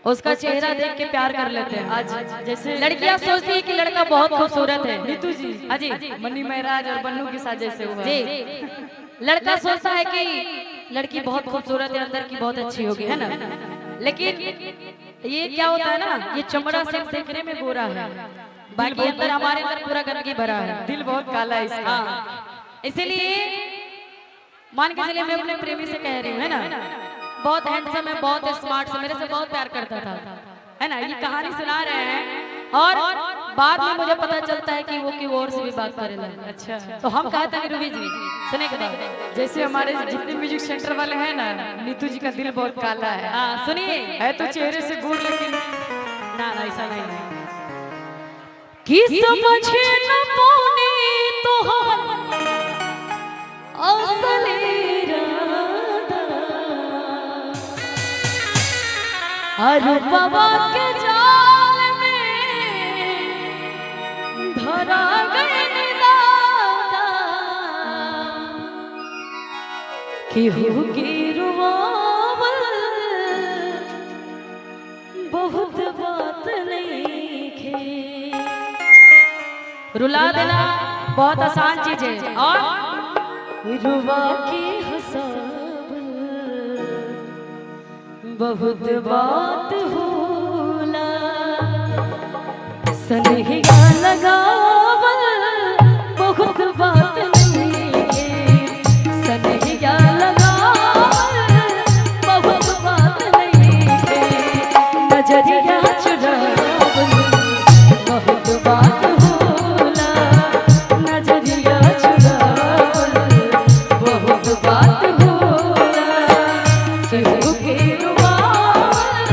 उसका चेहरा देख के प्यार कर लेते हैं। आज जैसे लड़कियां सोचती है कि लड़का बहुत खूबसूरत है। नीतू जी, हाँ जी, मनी महराज और बन्नू के साथ जैसे हुआ जी। लड़का सोचता है कि लड़की बहुत खूबसूरत है, अंदर की बहुत अच्छी होगी, है ना। लेकिन ये क्या होता है ना, ये चमड़ा सिर्फ देखने में गोरा है, बाकी अंदर हमारे अंदर पूरा गंदगी भरा है। दिल बहुत काला है इसका। हाँ, इसीलिए मान के चलिए मैं अपने प्रेमी से कह रही हूँ, है ना, बहुत हैंडसम है, बहुत स्मार्ट है, मेरे से बहुत प्यार करता था, है ना। ये कहानी सुना रहे हैं और बाद में मुझे पता चलता है कि वो की और से भी बात करेगा। अच्छा, तो हम कहते हैं रूबी जी सुने के बाद, जैसे हमारे जितने म्यूजिक सेंटर वाले हैं ना, नीतू जी का दिल बहुत काला है। हाँ सुनिए। है तो चेहरे से गोर, लेकिन ना ना ऐसा नहीं है कि समझ न पाने तो हम असली इरादा रूपवा के जाल में धरा गए दादा कि हो गिरवावल बहुत बात नहीं खे। रुला देना बहुत आसान चीज है और रुवा के हसाब बहुत बात होला। सनहिया लगावल बहुत बात नहीं है, सनहिया लगावल बहुत बात नहीं है, नजरिया चुरावल बहुत बात होला, नजरिया चुरावल बहुत बात होला। केहू के रुवावल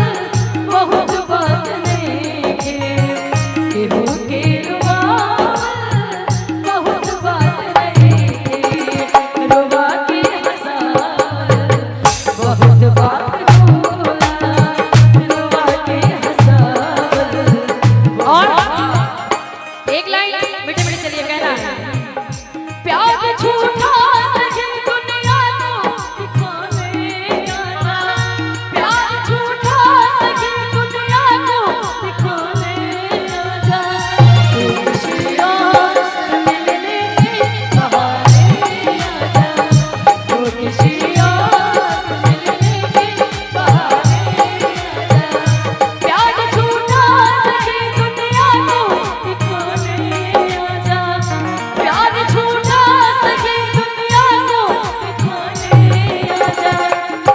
बहुत बात नहीं है, केहू के रुवावल बहुत बात नहीं है, रुवा के हंसावल बहुत बात होला, रुवा के हंसावल। और एक लाइन मीठे मीठे चलिए कहना है, प्यार झूठा सही दुनिया को दिखाने आना, प्यार झूठा सही दुनिया को दिखाने आना, तू किसी और से मिलने के बहाने आना, तू किसी और से मिलने के बहाने आना, प्यार झूठा सही दुनिया को दिखाने आजा, प्यार झूठा सही दुनिया को दिखाने आजा,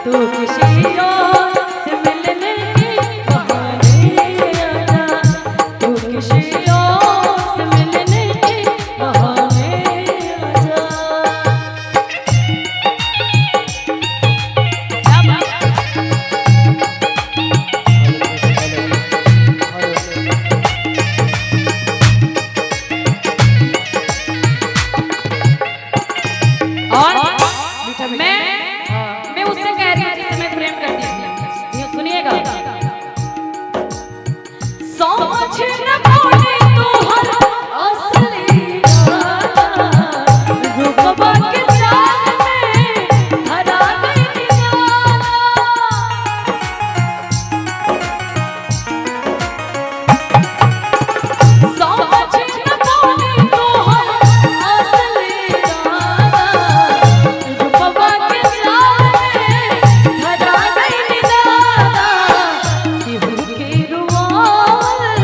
तू किसी और से मिलने के बहाने आजा, तू किसी और से मिलने के बहाने आजा। क्या बात है? और मैं उससे कह रही हूँ जिससे मैं प्रेम करती हूँ, ये सुनिएगा। समझ न पाने तो हर असली इरादा, रूपवा के जाल में धरा गई निराला। समझ न पाने तो हर असली इरादा, रूपवा के जाल में धरा गई निराला, केहू के रुवावल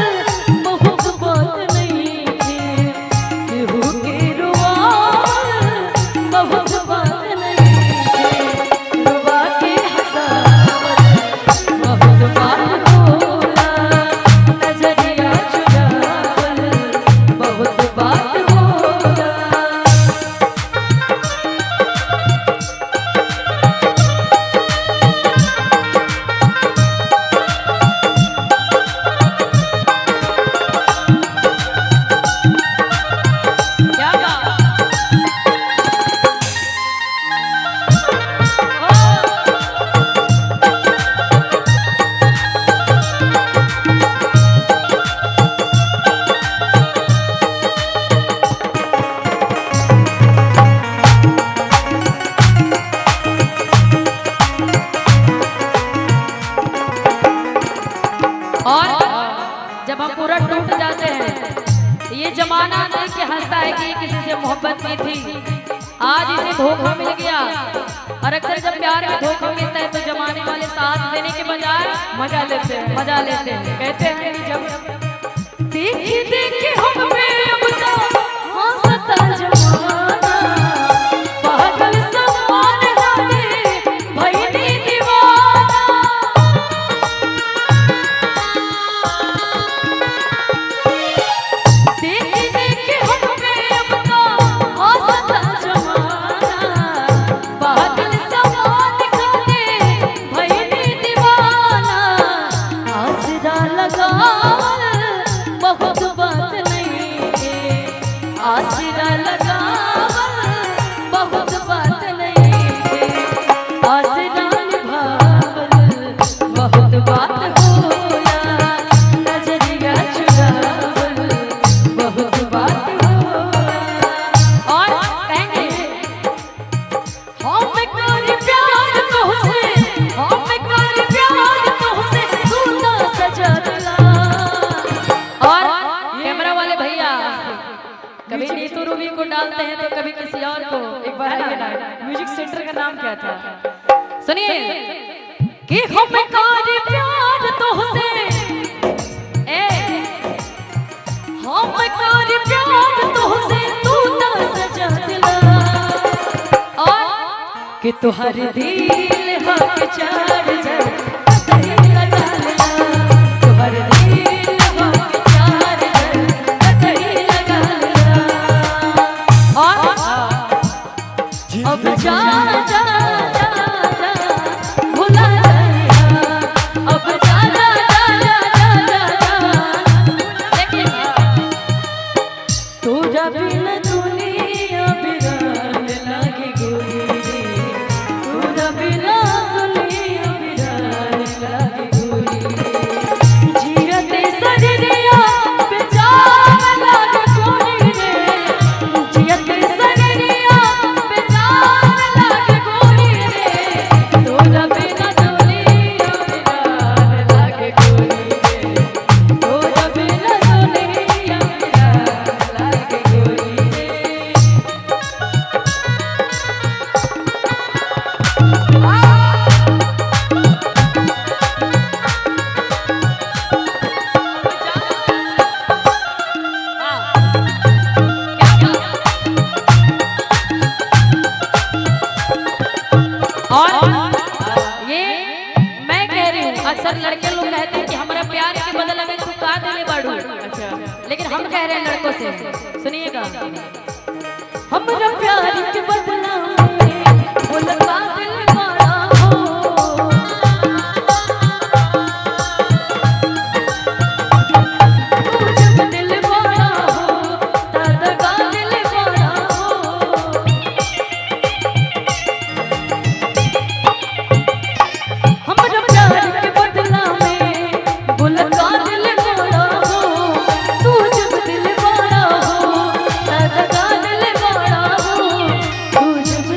और जब हम पूरा टूट जाते हैं, ये जमाना देख के हंसता है कि किसी से मोहब्बत की थी, आज इसे धोखा मिल गया। और अक्सर जब प्यार में धोखा मिलता है तो जमाने वाले साथ देने के बजाय मजा लेते हैं, मजा लेते हैं। कहते हैं कि जब देखी देखी हम पे अब तो हंसता जमाना, पागल समान लागे भइली दीवाना। देखी देखी हम पे अब तो हंसता जमाना, पागल समान लागे भइली दीवाना। आसरा लगावल बहुत बात नहीं है, आसरा लगावल बहुत बात नहीं है, आसरा निभावल बहुत बात होया, नजरिया चुरावल बहुत बात होया। और कहेंगे हम कर प्यार तुझसे, हम कर प्यार तुझसे, तू ना सजा दिला। और कैमरा वाले भैया कभी नीतू रूबी को डालते हैं तो कभी किसी और को। एक बार आइए ना, म्यूजिक सेंटर का नाम क्या था? सुनिए कि हम कर प्यार तुझसे, ए हम कर प्यार तुझसे, तू ना सजा दिला। और कि तुहर दिल हक चार जग कतई लगा ला, तुहर दिल हक चार जग कतई लगा ला। और अब जा जा जा जा भुला जा, अब जा जा जा जा जा। देखिए तोरा बिना दुनिया बिरान लागे गोरी, तोरा बिना दुनिया बिरान लागे गोरी। जियते शरीरिया बेजान लागे गोरी रे, जियते शरीरिया बेजान लागे गोरी रे, तोरा बिना दुनिया बिरान लागे गोरी रे, तोरा बिना दुनिया बिरान लागे गोरी रे। और ये मैं कह रही हूँ, अक्सर लड़के लोग कहते हैं कि हमारा प्यार के बदले में तू का दिले बाड़ू। अच्छा, लेकिन हम कह रहे हैं लड़कों से, सुनिएगा, हमारा प्यार के बदला में मुल्का दिल बड़ा हो, तू जब दिल बड़ा हो तब का दिल बड़ा हो। हमारा प्यार के बदला में मुल्का दिल बड़ा हो, तू जब दिल बड़ा हो तब का दिल बड़ा हो, तू जब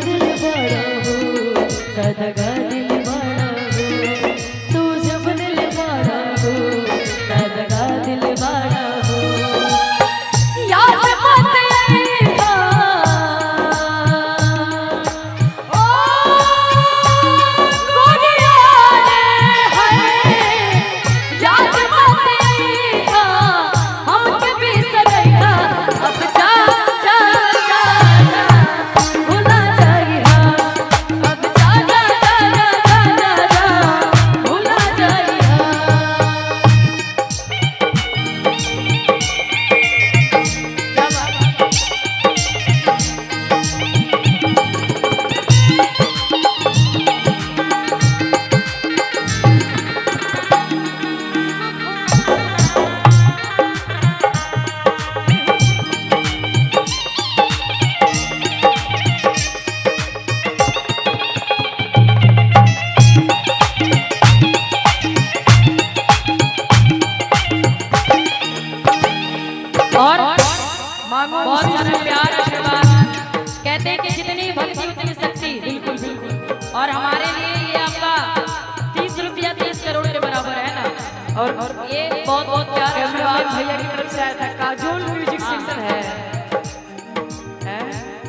और ये बहुत बहुत प्यार कैमरामैन भैया की तरफ से आया था, काजोल म्यूजिक सेंटर है।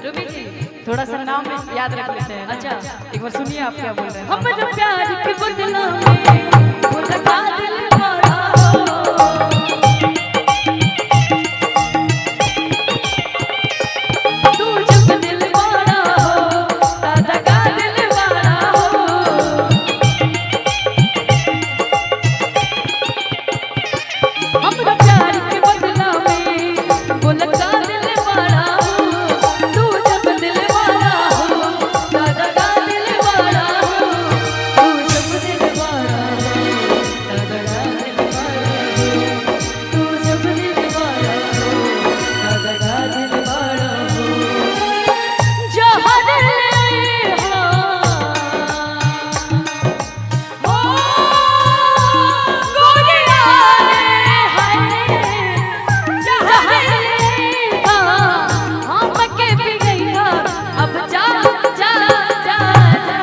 रूबी जी थोड़ा सा नाम याद रख लेते हैं। अच्छा एक बार सुनिए आप क्या बोल रहे हैं। हम तो प्यार के बदला में वो लगा दिल बड़ा हो तू जब दिल बड़ा हो दादा का दिल बड़ा हो हम तो प्यार के बदला में वो लगा दिल बड़ा हो तू जब दिल बड़ा हो दादा का दिल बड़ा हो तू जब दिल बड़ा हो दादा का दिल बड़ा हो तू जब दिल बड़ा हो दादा का दिल बड़ा हो जहाँ दिल हो गोरिया अब जा जा जा जा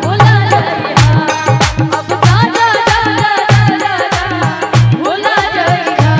बोला जाएगा अब जा जा जा जा जा बोला जाएगा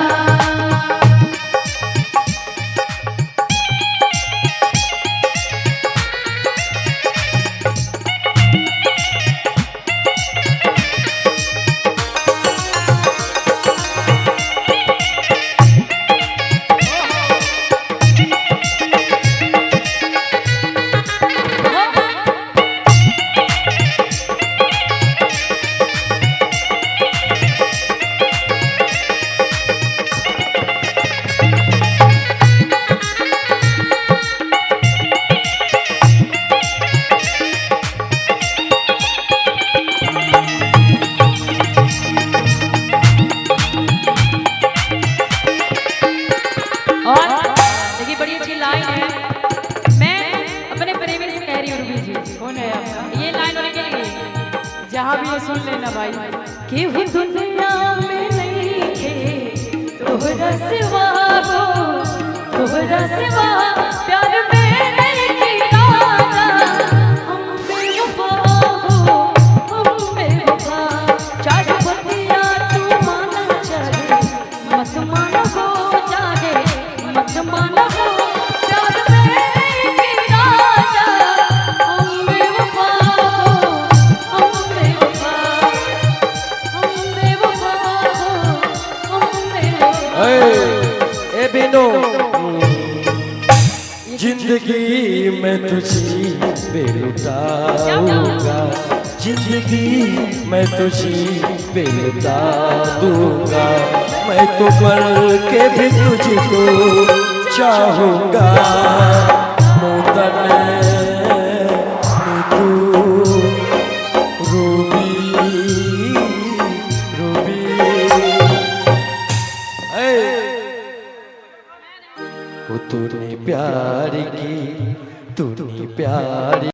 और देखिए बड़ी अच्छी लाइन है मैं अपने प्रेमी से कह रही हूँ रूबी जी कौन है आपका? ये लाइन उनके लिए जहाँ भी ये सुन लेना भाई। कि वो दुनिया में नहीं थे तोहरा सिवा हो तोहरा सिवा प्यार में नहीं किया हम बेवफा हो हम बेवफा चाहे बतिया तू माना चाहे मत माना हो चाहे मत माना हो प्यार में नहीं किया हम बेवफा हो हम बेवफा ए बिनो जिंदगी में तुझी पे लुटाऊंगा जिंदगी मैं तुझी पे लुटा दूंगा मैं तो मर के भी तुझको चाहूंगा नूतन तू रूबी रूबी वो तूने प्यार की तूने प्यार